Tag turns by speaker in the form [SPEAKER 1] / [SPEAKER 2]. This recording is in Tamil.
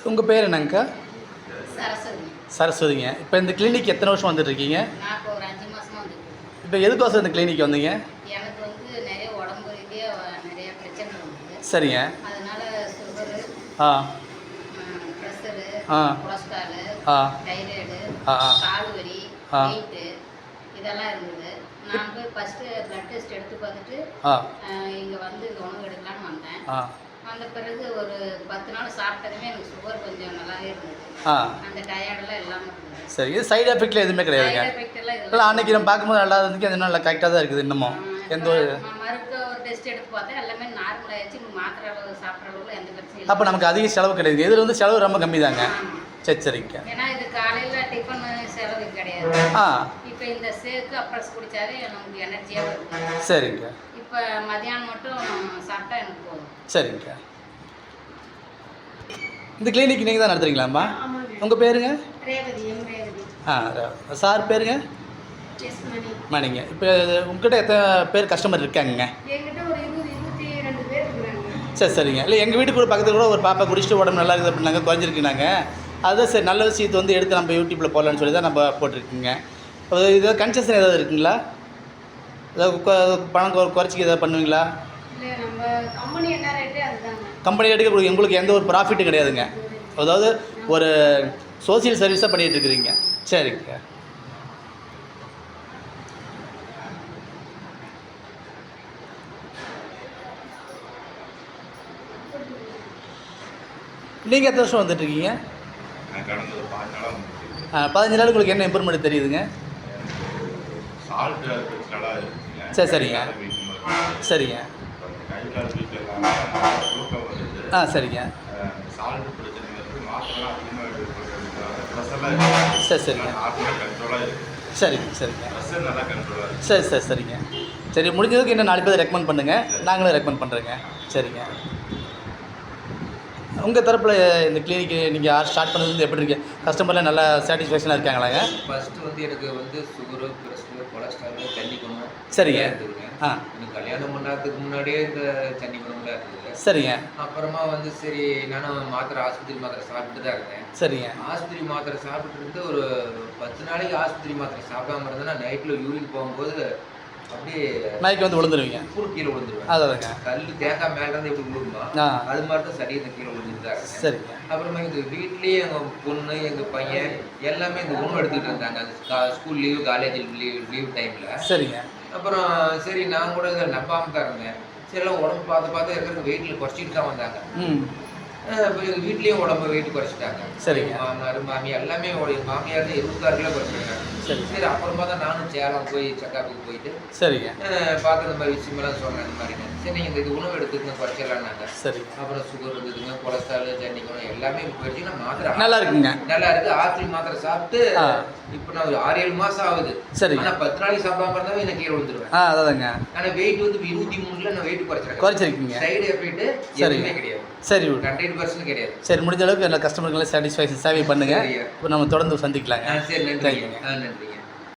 [SPEAKER 1] உங்கள் பேர் என்னங்கக்கா?
[SPEAKER 2] சரஸ்வதி.
[SPEAKER 1] சரஸ்வதிங்க. இப்போ இந்த கிளினிக் எத்தனை வருஷம் வந்துட்டுருக்கீங்க?
[SPEAKER 2] நான் இப்போ ஒரு 5 மாதமாக வந்துருக்கேன்.
[SPEAKER 1] இப்போ எதுக்கோசம் இந்த கிளினிக் வந்தீங்க?
[SPEAKER 2] எனக்கு வந்து நிறைய உடம்பு ரீதியாக நிறைய பிரச்சனை இருந்தது.
[SPEAKER 1] சரிங்க.
[SPEAKER 2] அதனால் சுகரு, ப்ரெஷரு, கொலஸ்ட்ராலு, தைராய்டு, கால் வலி, வெயிட்டு இதெல்லாம் இருந்தது. நான் போய் ஃபஸ்ட்டு ப்ளட் டெஸ்ட் எடுத்து பார்த்துட்டு இங்கே வந்து இங்கே உணவு எடுக்கலான்னு வந்தேன். வந்த பிறகு ஒரு 10 நாள் சாப்பிட்டதுமே எனக்கு சுகர் கொஞ்சம் நல்லாவே இருந்தது. அந்த டயர்டெல்லாம் இல்லாமல் இருந்தது.
[SPEAKER 1] சரி, இது சைடு எஃபெக்ட்ல எதுவுமே கிடையாதுங்க. இல்லை, அன்றைக்கி நம்ம பார்க்கும்போது நல்லா இருந்துச்சு, அது நல்லா கரெக்டாக தான் இருக்குது இன்னமும். எந்த ஒரு
[SPEAKER 2] மறுக்க ஒரு டெஸ்ட் எடுத்து பார்த்தேன், எல்லாமே நார்மல் ஆயிடுச்சு. மாத்திரை அளவு சாப்பிட்ற அளவுக்கு எந்த பிரச்சனையும் இல்லை.
[SPEAKER 1] அப்போ நமக்கு அதிக செலவு கிடையாது. இதில் வந்து செலவு ரொம்ப கம்மி தாங்க. சரி சரிங்க.
[SPEAKER 2] ஏன்னா இது காலையில் டிஃபன் செலவு கிடையாது. இப்போ இந்த சேக்கு அப்புறம் குடித்தாலே நமக்கு எனர்ஜியாக இருக்கும்.
[SPEAKER 1] சரிங்க.
[SPEAKER 2] இப்போ மதியானம் மட்டும் சாப்பிட்டா எனக்கு போதும்.
[SPEAKER 1] சரிங்க. இந்த கிளினிக் நீங்கள் தான் நடத்துறீங்களாம்மா? உங்கள் பேருங்க?
[SPEAKER 2] ரேவதி.
[SPEAKER 1] சார் பேருங்க? மணிங்க. இப்போ உங்ககிட்ட எத்தனை பேர் கஸ்டமர் இருக்காங்க?
[SPEAKER 2] என்கிட்ட ஒரு 20-22 பேர் இருக்கிறாங்க.
[SPEAKER 1] சரி சரிங்க. இல்லை, எங்கள் வீட்டுக்கு ஒரு பக்கத்தில் கூட ஒரு பாப்பா குடிச்சிட்டு உடம்பு நல்லா இருக்குது அப்படின்னாங்க, குறைஞ்சிருக்குனாங்க. அதுதான் சரி, நல்ல விஷயத்தை வந்து எடுத்து நம்ம யூடியூப்பில் போடலான்னு சொல்லி தான் நம்ம போட்டிருக்கீங்க. ஏதாவது கன்செஷன் ஏதாவது இருக்குங்களா? ஏதாவது பணம் குறைச்சிக்க ஏதாவது பண்ணுவீங்களா?
[SPEAKER 2] இல்லை, நம்ம கம்பெனி என்ன ரேட்டு அதுதாங்க.
[SPEAKER 1] கம்பெனி ரேட்டுக்கு உங்களுக்கு எந்த ஒரு ப்ராஃபிட்டும் கிடையாதுங்க. அதாவது ஒரு சோசியல் சர்வீஸாக பண்ணிகிட்டு இருக்கிறீங்க. சரிங்க. நீங்கள் எத்தனை வருஷம் வந்துட்டுருக்கீங்க? 15 நாள். உங்களுக்கு என்ன இம்ப்ரூவ்மெண்ட் தெரியுதுங்க? சரி சரிங்க. சரிங்க. சரிங்க. சரி சரிங்க. சரிங்க சரிங்க. சரி சரி சரிங்க. சரி, முடிஞ்சதுக்கு இன்னும் 4 பேர் ரெக்கமெண்ட் பண்ணுங்கள், நாங்களும் ரெக்கமெண்ட் பண்ணுறேங்க. சரிங்க. உங்கள் தரப்பில் இந்த கிளினிக்கு நீங்கள் ஸ்டார்ட் பண்ணது வந்து எப்படி இருக்குது? கஸ்டமர்லாம் நல்லா சாட்டிஸ்ஃபேக்ஷனாக இருக்காங்களாங்க?
[SPEAKER 3] ஃபஸ்ட்டு வந்து எனக்கு வந்து சுகரு, ப்ரெஷரு, கொலஸ்ட்ராலு, தண்ணி குணம்
[SPEAKER 1] சரிங்க.
[SPEAKER 3] இருந்ததுங்க. எனக்கு கல்யாணம் பண்ணுறதுக்கு முன்னாடியே இந்த தண்ணி குணம்லாம் இருந்தது.
[SPEAKER 1] சரிங்க.
[SPEAKER 3] அப்புறமா வந்து சரி, நானும் ஆஸ்பத்திரி மாத்திரை சாப்பிட்டு தான் இருந்தேன்.
[SPEAKER 1] சரிங்க.
[SPEAKER 3] ஆஸ்பத்திரி மாத்திரை சாப்பிட்டு இருந்து ஒரு 10 நாளைக்கு ஆஸ்பத்திரி மாத்திரை சாப்பிடாம இருந்தேன்னா நைட்டில் யூரின் போகும்போது அப்படியே
[SPEAKER 1] நாய்க்கு வந்து விழுந்துருவீங்க.
[SPEAKER 3] கீழே விழுந்துருவேன்.
[SPEAKER 1] அதாங்க
[SPEAKER 3] கல் தேங்காய் மேலேருந்து எப்படி விழுகுமா அது மாதிரி தான் சரி, இந்த கீழே விழுந்துட்டு தான் இருக்கேன்.
[SPEAKER 1] சரிங்க.
[SPEAKER 3] அப்புறமா இந்த வீட்லேயே எங்கள் பொண்ணு, எங்கள் பையன் எல்லாமே இந்த உணவு எடுத்துகிட்டு இருந்தாங்க. அது ஸ்கூல் லீவு, காலேஜ் லீவ் டைமில்.
[SPEAKER 1] சரிங்க.
[SPEAKER 3] அப்புறம் சரி, நான் கூட இதை நம்பாமல் தான் இருந்தேன். சரி, எல்லாம் உடம்பு பார்த்து இருக்கிற வெயிட்டில் குறைச்சிட்டு தான் வந்தாங்க. இப்போ எங்கள் வீட்லேயும் உடம்பு வெயிட் குறைச்சிட்டாங்க.
[SPEAKER 1] சரிங்க.
[SPEAKER 3] மாமனார், மாமியார் எல்லாமே மாமியார் 26 கிலோ குறைச்சிருக்காங்க. சரி, அப்புறமா தான் நானும் சேலம் போய் செக்கப்புக்கு போயிட்டு
[SPEAKER 1] சரிங்க
[SPEAKER 3] பார்த்து இந்த மாதிரி விஷயமெல்லாம் சொன்னேன். இந்த மாதிரிங்க சரி, நீங்கள் இந்த உணவு எடுத்துக்கங்க, குறைச்சிடலான்னாங்க.
[SPEAKER 1] சரி.
[SPEAKER 3] அப்புறம் சுகர் இருந்ததுங்க, கொலஸ்ட்ரால், ஜன்னி குணம் எல்லாமே போயிடுச்சுன்னா மாத்திரை
[SPEAKER 1] நல்லா இருக்குங்க.
[SPEAKER 3] நல்லா இருக்குது. ஆஸ்பத்திரி மாத்திரை சாப்பிட்டு இப்போ நான் 6-7 மாதம் ஆகுது. சரி. ஆனால் 10 நாளைக்கு சாப்பிடாம இருந்தாலும் எனக்கு கீழே விழுந்துருவேன்.
[SPEAKER 1] அதாங்க.
[SPEAKER 3] ஆனால் வெயிட் வந்து 23 நான் வெயிட்
[SPEAKER 1] குறைச்சிருக்கீங்க.
[SPEAKER 3] சைடு எஃபெக்ட் எதுவுமே கிடையாது.
[SPEAKER 1] சரி,
[SPEAKER 3] 100% கிடையாது.
[SPEAKER 1] சரி, முடிஞ்ச அளவுக்கு எல்லா கஸ்டமருக்கெல்லாம் சாட்டிஸ்ஃபேக்ஷன் சேவை பண்ணுங்க. இப்போ நம்ம தொடர்ந்து சந்திக்கலாங்க.
[SPEAKER 3] சரி, நன்றிங்க. நன்றிங்க.